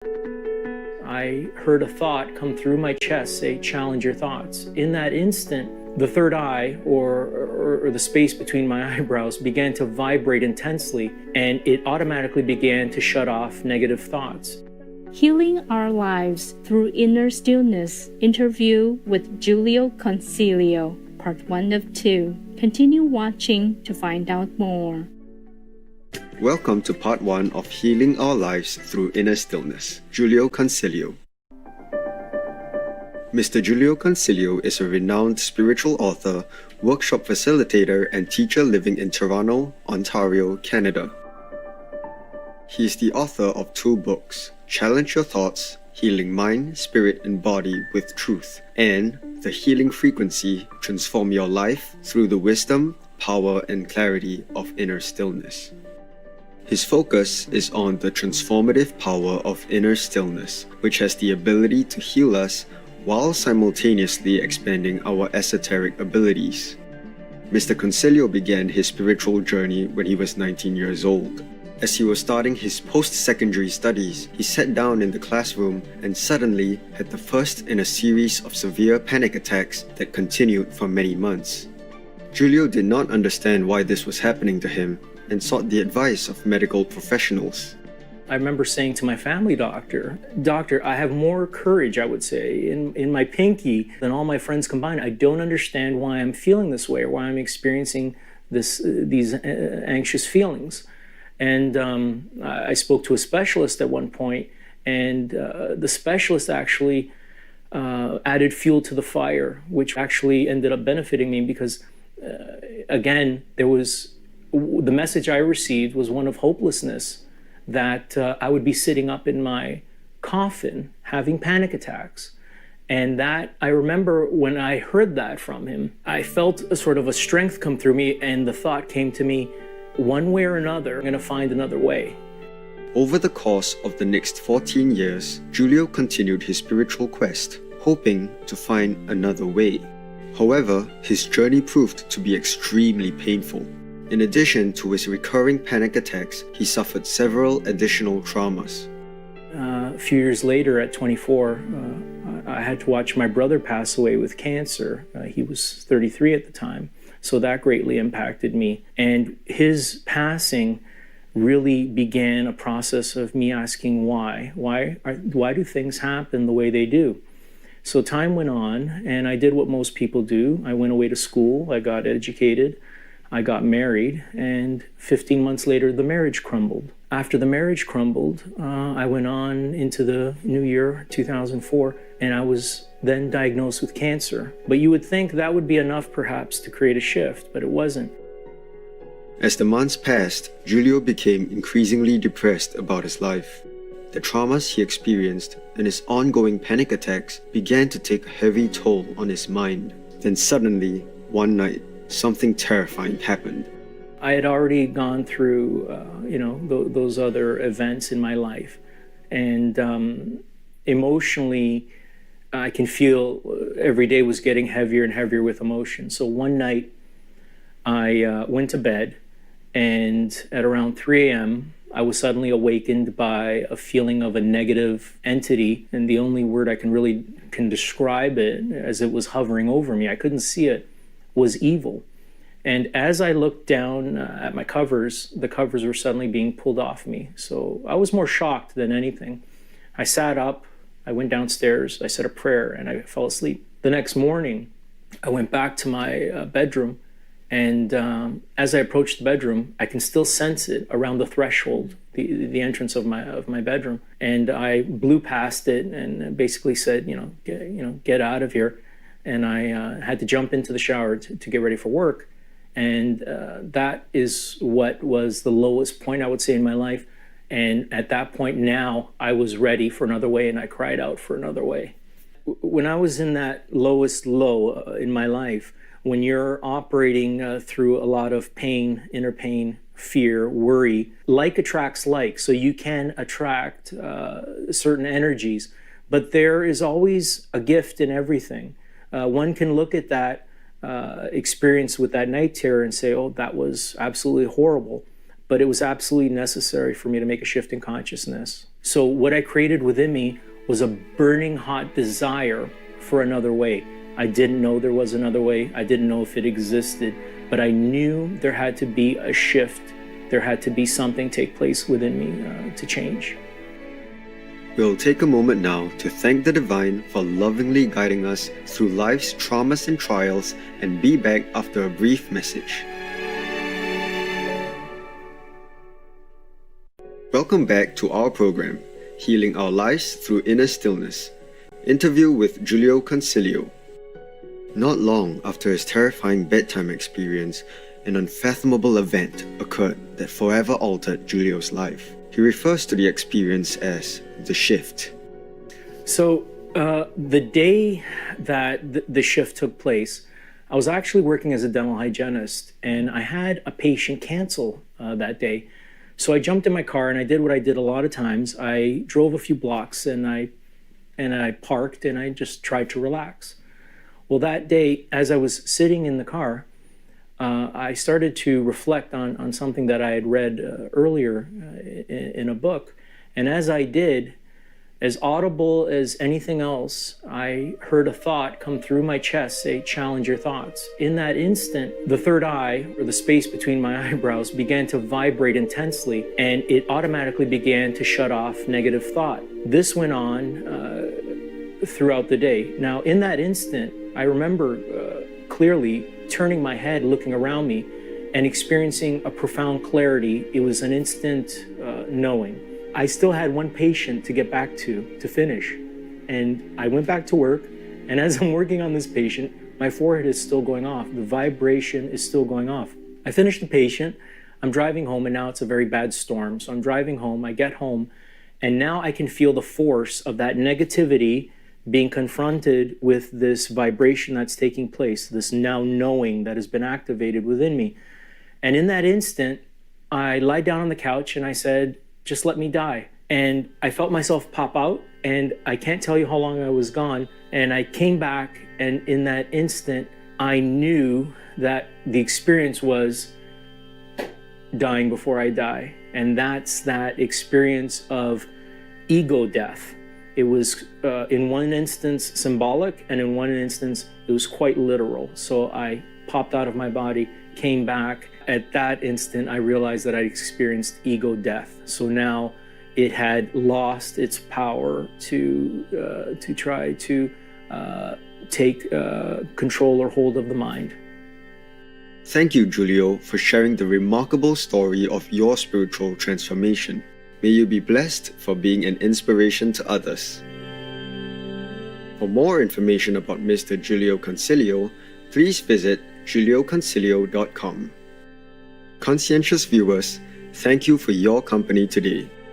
I heard a thought come through my chest say, challenge your thoughts. In that instant, the third eye or the space between my eyebrows began to vibrate intensely, and it automatically began to shut off negative thoughts. Healing Our Lives Through Inner Stillness interview with Jiulio Consiglio, part 1 of 2. Continue watching to find out more. Welcome to part 1 of Healing Our Lives Through Inner Stillness, Jiulio Consiglio. Mr. Jiulio Consiglio is a renowned spiritual author, workshop facilitator, and teacher living in Toronto, Ontario, Canada. He is the author of 2 books, Challenge Your Thoughts, Healing Mind, Spirit, and Body with Truth, and The Healing Frequency, Transform Your Life Through the Wisdom, Power, and Clarity of Inner Stillness. His focus is on the transformative power of inner stillness, which has the ability to heal us while simultaneously expanding our esoteric abilities. Mr. Consiglio began his spiritual journey when he was 19 years old. As he was starting his post-secondary studies, he sat down in the classroom and suddenly had the first in a series of severe panic attacks that continued for many months. Jiulio did not understand why this was happening to him and sought the advice of medical professionals. I remember saying to my family doctor, I have more courage, I would say, in my pinky than all my friends combined. I don't understand why I'm feeling this way or why I'm experiencing these anxious feelings. And I spoke to a specialist at one point, and the specialist actually added fuel to the fire, which actually ended up benefiting me because, again, the message I received was one of hopelessness, that I would be sitting up in my coffin having panic attacks. And that, I remember when I heard that from him, I felt a sort of a strength come through me, and the thought came to me, one way or another, I'm going to find another way. Over the course of the next 14 years, Jiulio continued his spiritual quest, hoping to find another way. However, his journey proved to be extremely painful. In addition to his recurring panic attacks, he suffered several additional traumas. A few years later, at 24, I had to watch my brother pass away with cancer. He was 33 at the time, so that greatly impacted me. And his passing really began a process of me asking why. Why do things happen the way they do? So time went on, and I did what most people do. I went away to school, I got educated, I got married, and 15 months later, the marriage crumbled. After the marriage crumbled, I went on into the new year, 2004, and I was then diagnosed with cancer. But you would think that would be enough, perhaps, to create a shift, but it wasn't. As the months passed, Jiulio became increasingly depressed about his life. The traumas he experienced and his ongoing panic attacks began to take a heavy toll on his mind. Then suddenly, one night, something terrifying happened. I had already gone through, those other events in my life, and emotionally, I can feel every day was getting heavier and heavier with emotion. So one night, I went to bed, and at around 3 a.m., I was suddenly awakened by a feeling of a negative entity, and the only word I can describe it, as it was hovering over me, I couldn't see it, was evil. And as I looked down at my covers, the covers were suddenly being pulled off me. So I was more shocked than anything. I sat up, I went downstairs, I said a prayer, and I fell asleep. The next morning, I went back to my bedroom, and as I approached the bedroom, I can still sense it around the threshold, the entrance of my bedroom. And I blew past it and basically said, get out of here. And I had to jump into the shower to get ready for work. And that is what was the lowest point, I would say, in my life. And at that point now, I was ready for another way, and I cried out for another way. When I was in that lowest low in my life, when you're operating through a lot of pain, inner pain, fear, worry, like attracts like. So you can attract certain energies, but there is always a gift in everything. One can look at that experience with that night terror and say, oh, that was absolutely horrible. But it was absolutely necessary for me to make a shift in consciousness. So what I created within me was a burning hot desire for another way. I didn't know there was another way. I didn't know if it existed, but I knew there had to be a shift. There had to be something take place within me to change. We'll take a moment now to thank the Divine for lovingly guiding us through life's traumas and trials, and be back after a brief message. Welcome back to our program, Healing Our Lives Through Inner Stillness. Interview with Jiulio Consiglio. Not long after his terrifying bedtime experience, an unfathomable event occurred that forever altered Jiulio's life. He refers to the experience as the shift. So the day that the shift took place, I was actually working as a dental hygienist, and I had a patient cancel that day. So I jumped in my car and I did what I did a lot of times. I drove a few blocks and I parked and I just tried to relax. Well, that day, as I was sitting in the car, I started to reflect on something that I had read earlier in a book. And as I did, as audible as anything else, I heard a thought come through my chest say, "Challenge your thoughts." In that instant, the third eye, or the space between my eyebrows, began to vibrate intensely, and it automatically began to shut off negative thought. This went on throughout the day. Now, in that instant, I remember clearly turning my head, looking around me, and experiencing a profound clarity. It was an instant knowing. I still had one patient to get back to finish. And I went back to work, and as I'm working on this patient, my forehead is still going off. The vibration is still going off. I finished the patient, I'm driving home, and now it's a very bad storm. So I'm driving home, I get home, and now I can feel the force of that negativity being confronted with this vibration that's taking place, this now knowing that has been activated within me. And in that instant, I lied down on the couch and I said, "Just let me die." And I felt myself pop out, and I can't tell you how long I was gone. And I came back, and in that instant, I knew that the experience was dying before I die. And that's that experience of ego death. It was in one instance symbolic, and in one instance it was quite literal. So I popped out of my body, came back. At that instant I realized that I experienced ego death. So now it had lost its power to try to take control or hold of the mind. Thank you, Jiulio, for sharing the remarkable story of your spiritual transformation. May you be blessed for being an inspiration to others. For more information about Mr. Jiulio Consiglio, please visit jiulioconsiglio.com. Conscientious viewers, thank you for your company today.